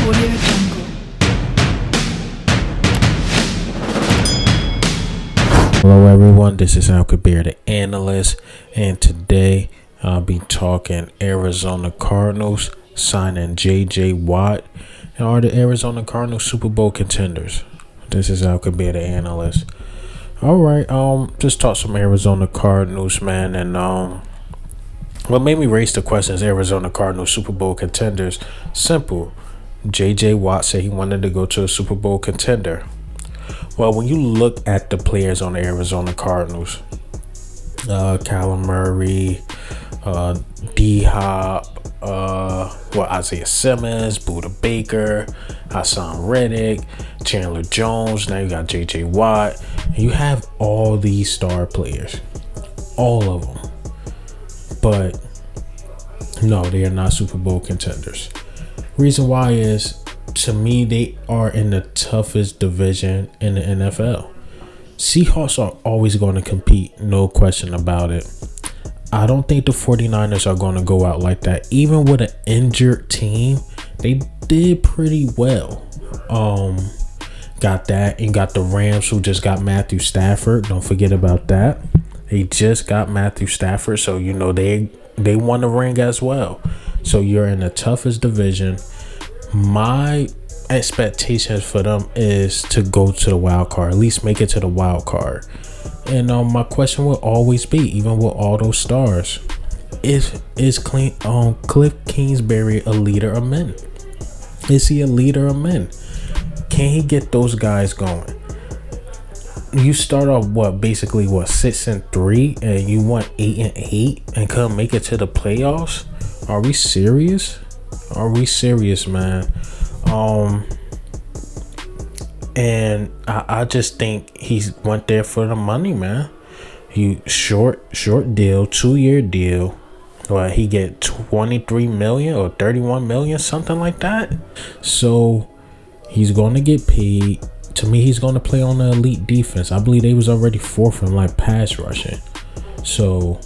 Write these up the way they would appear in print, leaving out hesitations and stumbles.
Audio Jungle. Hello everyone, this is Al Kabir, the analyst, and today I'll be talking Arizona Cardinals signing J.J. Watt, and are the Arizona Cardinals Super Bowl contenders? This is Al Kabir, the analyst. Alright, just talk some Arizona Cardinals, man, and what made me raise the question is Arizona Cardinals Super Bowl contenders. Simple. J.J. Watt said he wanted to go to a Super Bowl contender. Well, when you look at the players on the Arizona Cardinals, Kyler Murray, D-Hop, Isaiah Simmons, Buda Baker, Hassan Reddick, Chandler Jones, now you got J.J. Watt. You have all these star players, all of them. But no, they are not Super Bowl contenders. Reason why is, to me, they are in the toughest division in the NFL. Seahawks are always going to compete, no question about it. I don't think the 49ers are going to go out like that. Even with an injured team, they did pretty well. Got that, and got the Rams, who just got Matthew Stafford. Don't forget about that. They just got Matthew Stafford, so you know they won the ring as well. So you're in the toughest division. My expectations for them is to go to the wild card, at least make it to the wild card. And my question will always be, even with all those stars, is Cliff Kingsbury a leader of men? Is he a leader of men? Can he get those guys going? You start off basically 6-3, and you won 8-8 and couldn't make it to the playoffs? Are we serious? Are we serious, man? And I just think he went there for the money, man. He short deal, 2-year deal. Well, he get 23 million or 31 million, something like that. So he's going to get paid. To me, he's going to play on the elite defense. I believe they was already fourth in pass rushing. So,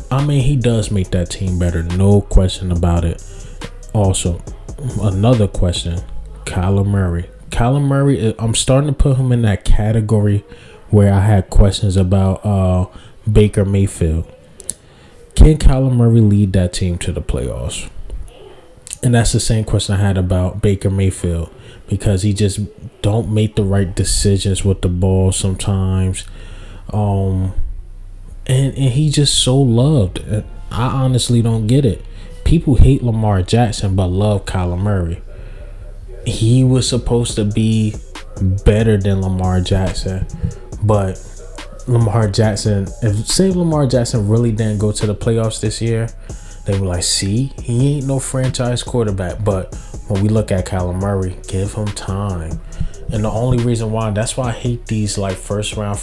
I mean, he does make that team better. No question about it. Also, another question, Kyler Murray. Kyler Murray, I'm starting to put him in that category where I had questions about Baker Mayfield. Can Kyler Murray lead that team to the playoffs? And that's the same question I had about Baker Mayfield, because he just don't make the right decisions with the ball sometimes. And he just so loved. I honestly don't get it. People hate Lamar Jackson but love Kyler Murray. He was supposed to be better than Lamar Jackson, but Lamar Jackson, if Lamar Jackson really didn't go to the playoffs this year, they were like, see, he ain't no franchise quarterback. But when we look at Kyler Murray, give him time. And the only reason why, that's why I hate these first round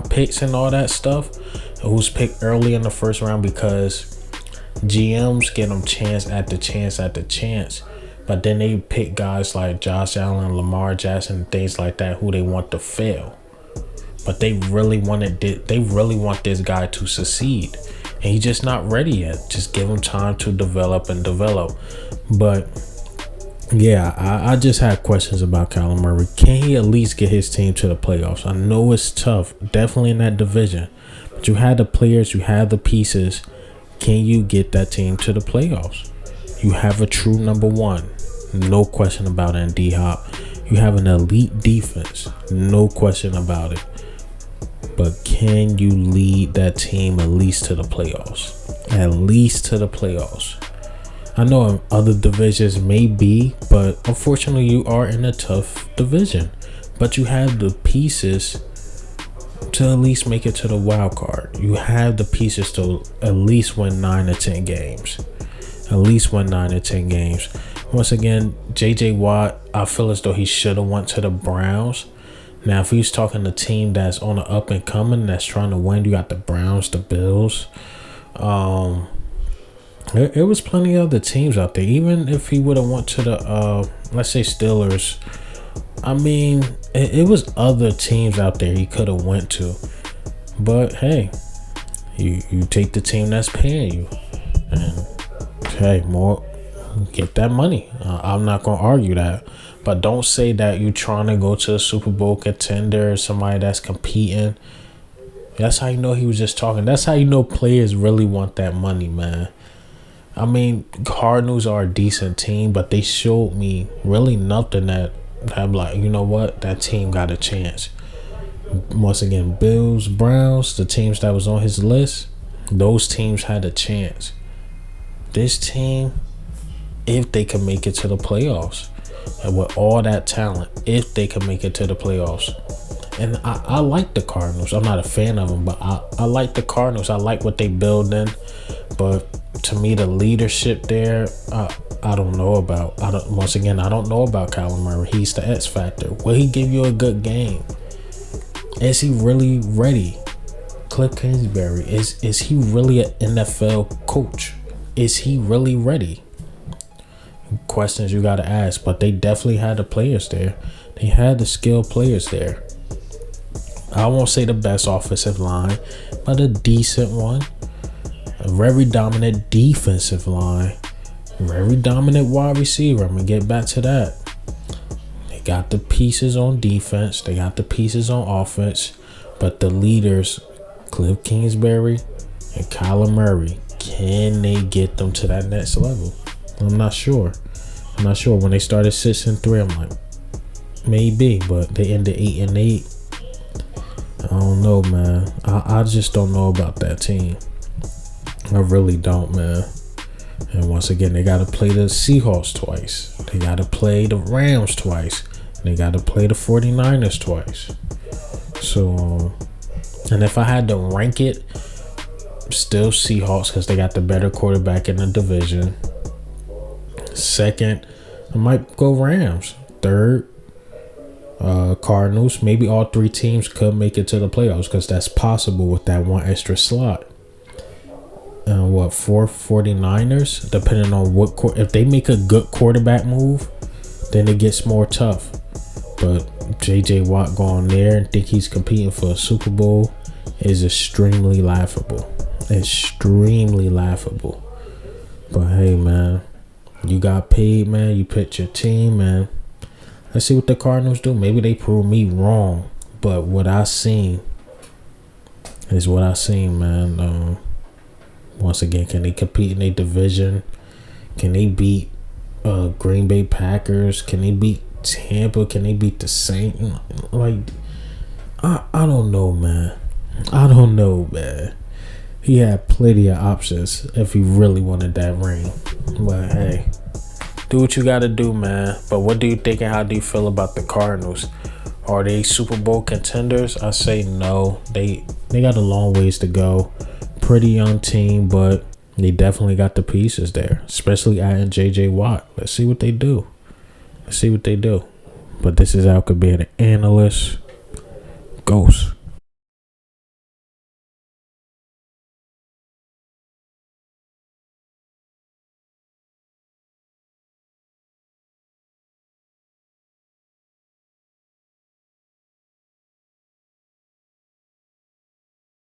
picks and all that stuff, who's picked early in the first round, because GMs get them chance after chance, but then they pick guys like Josh Allen, Lamar Jackson, and things like that, who they want to fail. But they really want this guy to succeed, and he's just not ready yet. Just give him time to develop. But yeah, I just had questions about Kyler Murray. Can he at least get his team to the playoffs? I know it's tough, definitely in that division, but you had the players, you had the pieces. Can you get that team to the playoffs? You have a true number one, no question about it, in D-Hop. You have an elite defense, no question about it. But can you lead that team at least to the playoffs? At least to the playoffs. I know in other divisions may be, but unfortunately you are in a tough division. But you have the pieces to at least make it to the wild card. You have the pieces to at least win 9 or 10 games. At least win 9 or 10 games. Once again, J.J. Watt, I feel as though he should have went to the Browns. Now, if he's talking a team that's on the up and coming, that's trying to win, you got the Browns, the Bills. There was plenty of other teams out there. Even if he would have went to the, let's say, Steelers, I mean, it was other teams out there he could have went to. But hey, you take the team that's paying you, and hey, more get that money. I'm not gonna argue that, but don't say that you trying to go to a Super Bowl contender or somebody that's competing. That's how you know he was just talking. That's how you know players really want that money, man. I mean, Cardinals are a decent team, but they showed me really nothing that I'm like, you know what, that team got a chance. Once again, Bills, Browns, the teams that was on his list, those teams had a chance. This team, if they can make it to the playoffs, and with all that talent, if they can make it to the playoffs. And I like the Cardinals. I'm not a fan of them, but I like the Cardinals. I like what they building. But to me, the leadership there, I don't know about. Once again, I don't know about Kyler Murray. He's the X factor. Will he give you a good game? Is he really ready? Cliff Kingsbury, is he really an NFL coach? Is he really ready? Questions you got to ask. But they definitely had the players there. They had the skilled players there. I won't say the best offensive line, but a decent one. A very dominant defensive line. Very dominant wide receiver. I'm going to get back to that. They got the pieces on defense. They got the pieces on offense. But the leaders, Cliff Kingsbury and Kyler Murray, can they get them to that next level? I'm not sure. When they started 6-3, I'm like, maybe. But they ended 8-8. I don't know, man. I just don't know about that team. I really don't, man. And once again, they got to play the Seahawks twice. They got to play the Rams twice. They got to play the 49ers twice. So, and if I had to rank it, still Seahawks because they got the better quarterback in the division. Second, I might go Rams. Third, Cardinals. Maybe all three teams could make it to the playoffs because that's possible with that one extra slot. Fourth, 49ers, depending on if they make a good quarterback move, then it gets more tough. But JJ Watt going there and think he's competing for a Super Bowl is extremely laughable. Extremely laughable. But hey, man, you got paid, man. You picked your team, man. Let's see what the Cardinals do. Maybe they prove me wrong. But what I seen is what I seen, man. Once again, can they compete in a division? Can they beat Green Bay Packers? Can they beat Tampa? Can they beat the Saints? Like, I don't know, man. He had plenty of options if he really wanted that ring. But hey, do what you gotta do, man. But what do you think and how do you feel about the Cardinals? Are they Super Bowl contenders? I say no. They got a long ways to go. Pretty young team, but they definitely got the pieces there, especially adding JJ Watt. Let's see what they do. But this is Al Could be an analyst. Ghost.